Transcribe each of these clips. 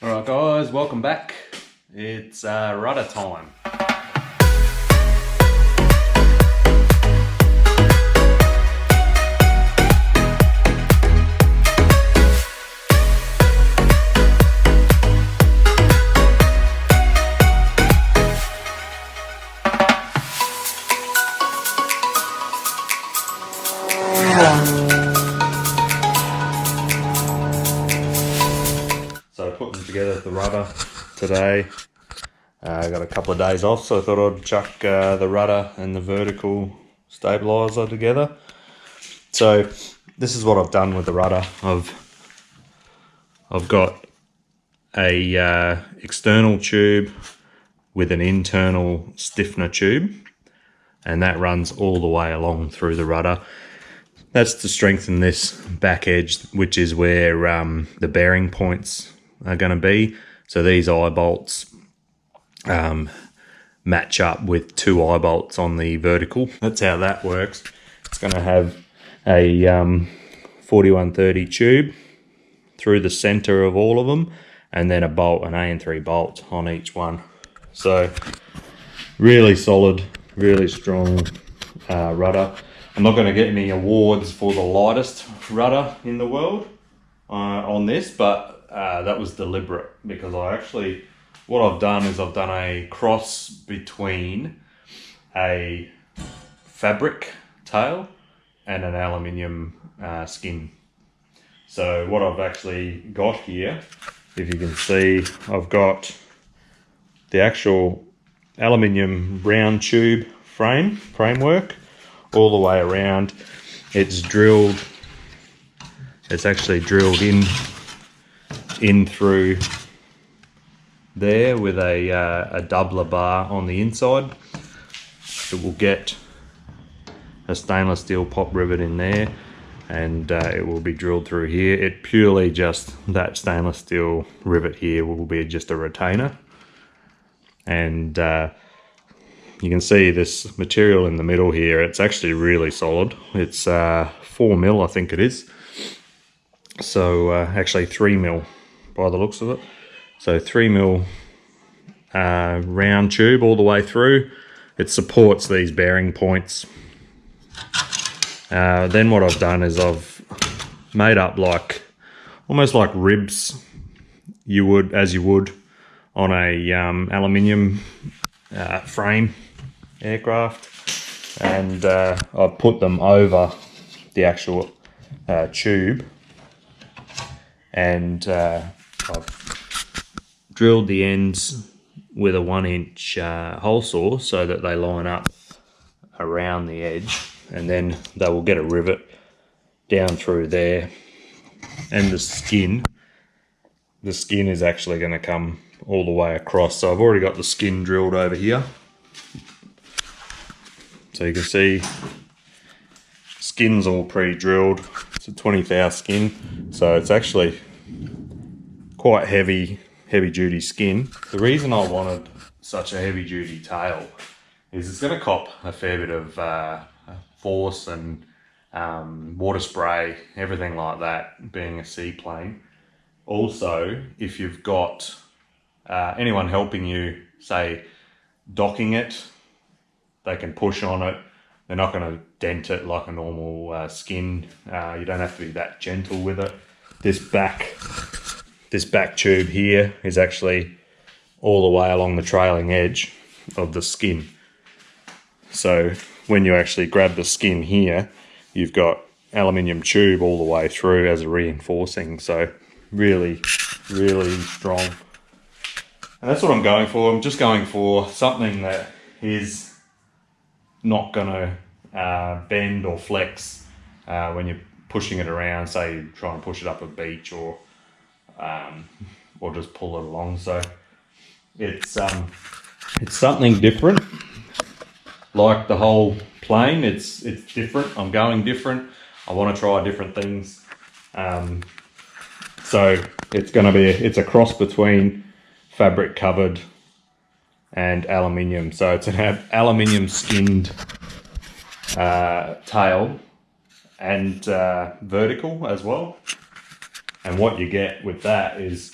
Alright guys, welcome back. It's rudder time. So putting together the rudder today. I got a couple of days off, so I thought I'd chuck the rudder and the vertical stabiliser together. So this is what I've done with the rudder. I've got a external tube with an internal stiffener tube, and that runs all the way along through the rudder. That's to strengthen this back edge, which is where the bearing points are going to be. So these eye bolts match up with two eye bolts on the vertical. That's how that works. It's going to have a 4130 tube through the center of all of them, and then a bolt, an AN3 bolt on each one. So really solid, really strong rudder. I'm not going to get any awards for the lightest rudder in the world on this, but that was deliberate, because what I've done is I've done a cross between a fabric tail and an aluminium skin. So what I've actually got here, if you can see, I've got the actual aluminium round tube framework all the way around. It's actually drilled in through there with a doubler bar on the inside. It will get a stainless steel pop rivet in there, and it will be drilled through here. It purely just, that stainless steel rivet here will be just a retainer. And you can see this material in the middle here, it's actually really solid. It's 4mm, I think it is. So actually 3mm by the looks of it. So 3mm round tube all the way through. It supports these bearing points. Then what I've done is I've made up almost like ribs as you would on a aluminium frame aircraft, and I've put them over the actual tube, and I've drilled the ends with a 1-inch hole saw so that they line up around the edge, and then they will get a rivet down through there. And the skin is actually going to come all the way across. So I've already got the skin drilled over here. So you can see skin's all pre-drilled. It's a 20 thou skin, so it's actually quite heavy duty skin. The reason I wanted such a heavy duty tail is it's going to cop a fair bit of force and water spray, everything like that, being a seaplane. Also, if you've got anyone helping you, say, docking it, they can push on it. They're not going to dent it like a normal skin. You don't have to be that gentle with it. This back tube here is actually all the way along the trailing edge of the skin. So when you actually grab the skin here, you've got aluminium tube all the way through as a reinforcing. So really, really strong. And that's what I'm going for. I'm just going for something that is not going to bend or flex when you're pushing it around. Say you're trying to push it up a beach or just pull it along. So it's something different. Like the whole plane, it's different. I'm going different. I want to try different things. So it's a cross between fabric covered and aluminium. So it's an aluminium skinned tail and vertical as well. And what you get with that is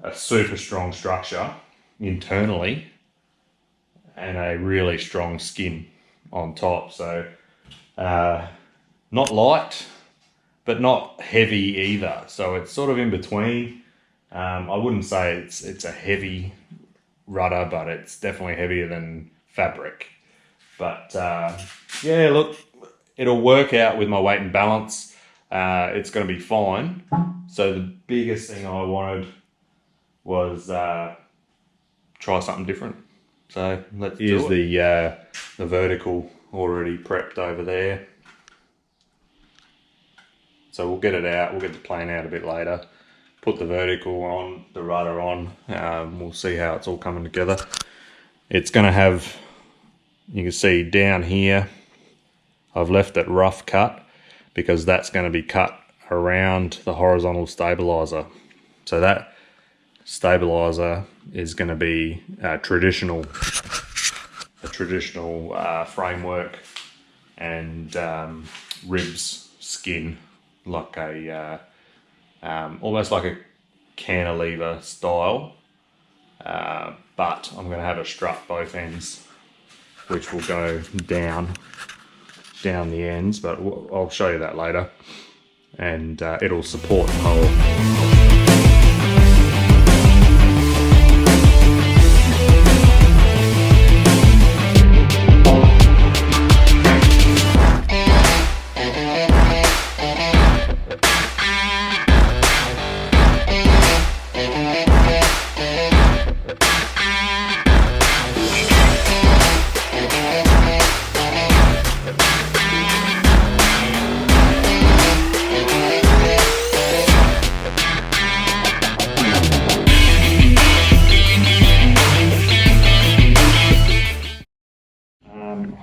a super strong structure internally and a really strong skin on top. So not light, but not heavy either. So it's sort of in between. I wouldn't say it's a heavy rudder, but it's definitely heavier than fabric. But yeah, look, it'll work out with my weight and balance. It's going to be fine. So the biggest thing I wanted was try something different. So let's use the vertical already prepped over there. So we'll get it out, we'll get the plane out a bit later, put the vertical on, the rudder on, we'll see how it's all coming together. It's going to have, you can see down here, I've left it rough cut because that's going to be cut around the horizontal stabiliser. So that stabiliser is going to be a traditional framework and ribs skin, like a almost like a cantilever style, but I'm going to have a strut both ends, which will go down the ends, but I'll show you that later, and it'll support the whole.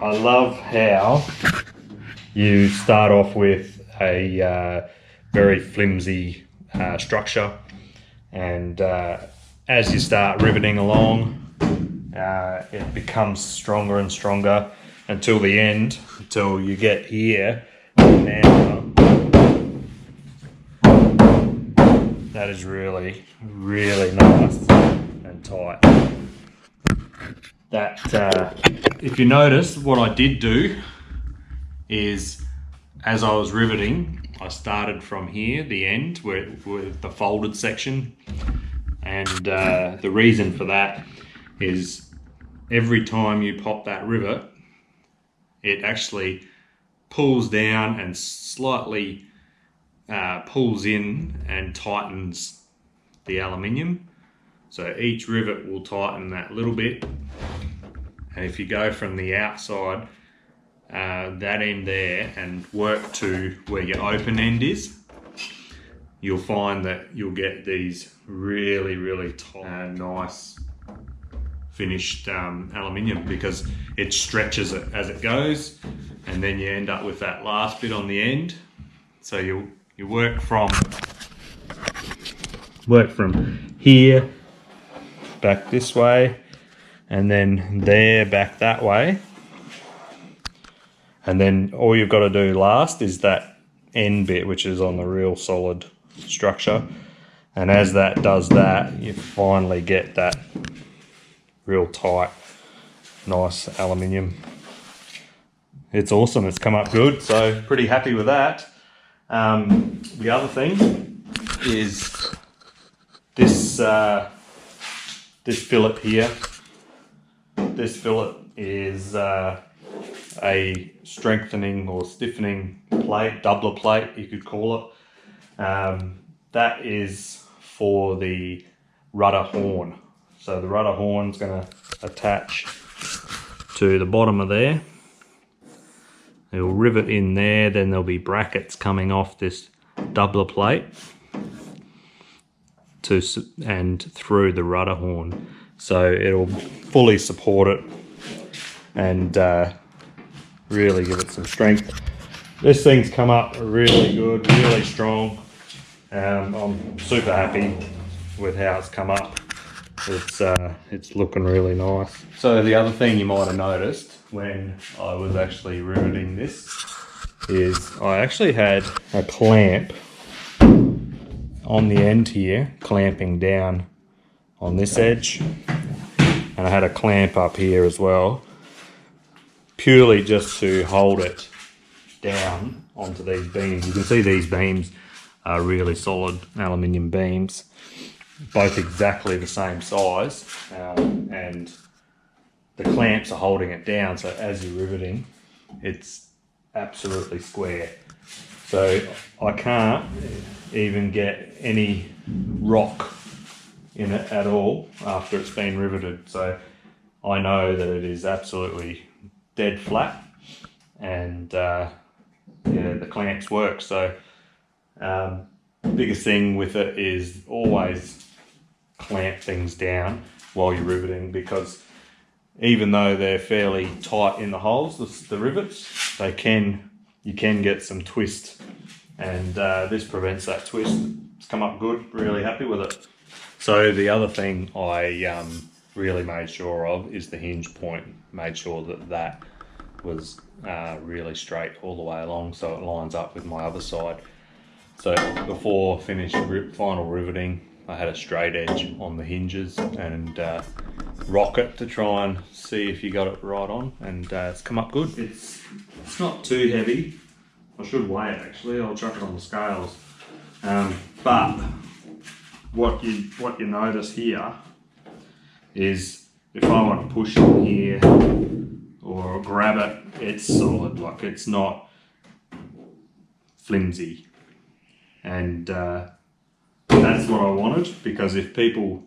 I love how you start off with a very flimsy structure, and as you start riveting along, it becomes stronger and stronger until the end, until you get here. Now that is really, really nice and tight. That if you notice, what I did do is, as I was riveting, I started from here, the end, with the folded section, and the reason for that is every time you pop that rivet, it actually pulls down and slightly pulls in and tightens the aluminium. So each rivet will tighten that little bit. And if you go from the outside, that end there, and work to where your open end is, you'll find that you'll get these really, really tight, nice finished aluminium, because it stretches it as it goes, and then you end up with that last bit on the end. So you work from here back this way, and then there back that way, and then all you've got to do last is that end bit, which is on the real solid structure, and as that does that, you finally get that real tight, nice aluminium. It's awesome, it's come up good, so pretty happy with that. The other thing is this fillet here. This fillet is a strengthening or stiffening plate, doubler plate you could call it. That is for the rudder horn. So the rudder horn's going to attach to the bottom of there. It'll rivet in there, then there'll be brackets coming off this doubler plate and through the rudder horn. So it'll fully support it and really give it some strength. This thing's come up really good, really strong. I'm super happy with how it's come up. It's looking really nice. So the other thing you might have noticed when I was actually riveting this is I actually had a clamp on the end here, clamping down on this edge, and I had a clamp up here as well, purely just to hold it down onto these beams. You can see these beams are really solid aluminium beams, both exactly the same size, and the clamps are holding it down, so as you're riveting, it's absolutely square. So I can't even get any rock in it at all after it's been riveted. So I know that it is absolutely dead flat, and yeah, the clamps work. So the biggest thing with it is always clamp things down while you're riveting, because even though they're fairly tight in the holes, the rivets, you can get some twist, and this prevents that twist. It's come up good, really happy with it. So the other thing I really made sure of is the hinge point. Made sure that was really straight all the way along, so it lines up with my other side. So before finished final riveting, I had a straight edge on the hinges and rock it to try and see if you got it right on, and it's come up good. It's not too heavy. I should weigh it actually. I'll chuck it on the scales. But what you notice here is if I want to push on here or grab it, it's solid. Like, it's not flimsy, and that's what I wanted, because if people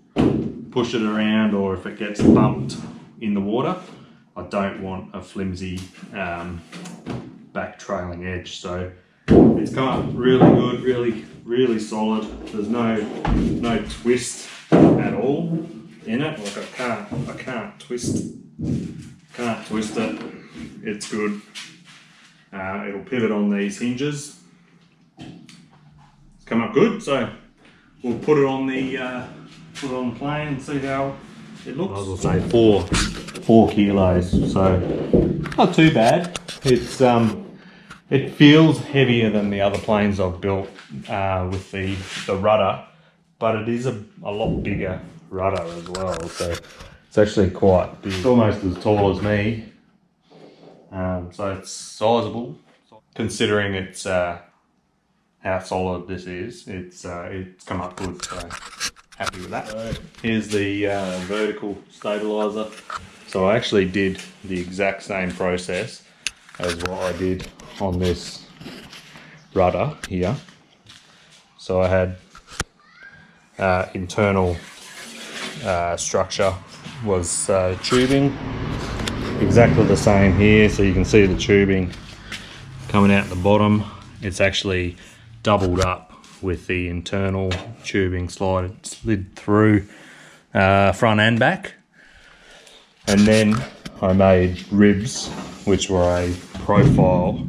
push it around or if it gets bumped in the water, I don't want a flimsy back trailing edge. So it's come up really good, really solid. There's no twist at all in it. Like, I can't twist it. It's good. It'll pivot on these hinges. It's come up good. So we'll put it on the plane and see how it looks. I will say 4 kilos, so not too bad. It's it feels heavier than the other planes I've built with the rudder, but it is a lot bigger rudder as well. So it's actually quite big. It's almost as tall as me, so it's sizable. Considering it's how solid this is, it's come up good. So happy with that. So here's the vertical stabiliser. So I actually did the exact same process as what I did on this rudder here. So I had internal structure was tubing, exactly the same here. So you can see the tubing coming out the bottom. It's actually doubled up with the internal tubing slid through front and back. And then I made ribs, which were a profile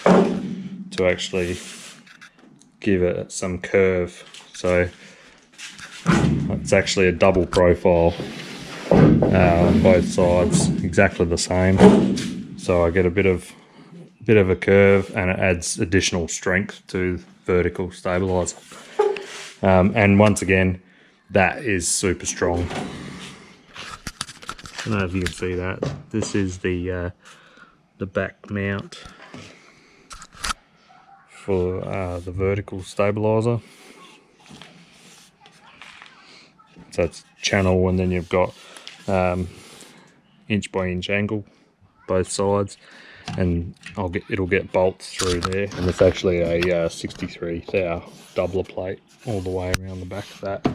to actually give it some curve. So it's actually a double profile on both sides, exactly the same. So I get a bit of a curve, and it adds additional strength to vertical stabiliser. And once again, that is super strong. I don't know if you can see that. This is the back mount for the vertical stabiliser. So it's channel, and then you've got inch by inch angle both sides, and it'll get bolts through there. And it's actually a 63 thou doubler plate all the way around the back of that.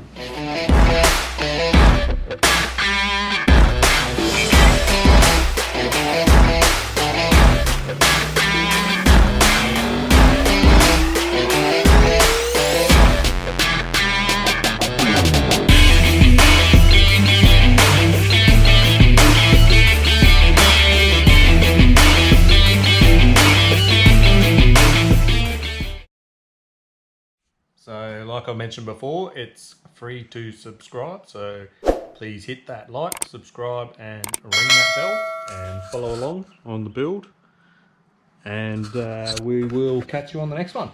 So like I mentioned before, it's free to subscribe, so please hit that like, subscribe and ring that bell and follow along on the build, and we will catch you on the next one.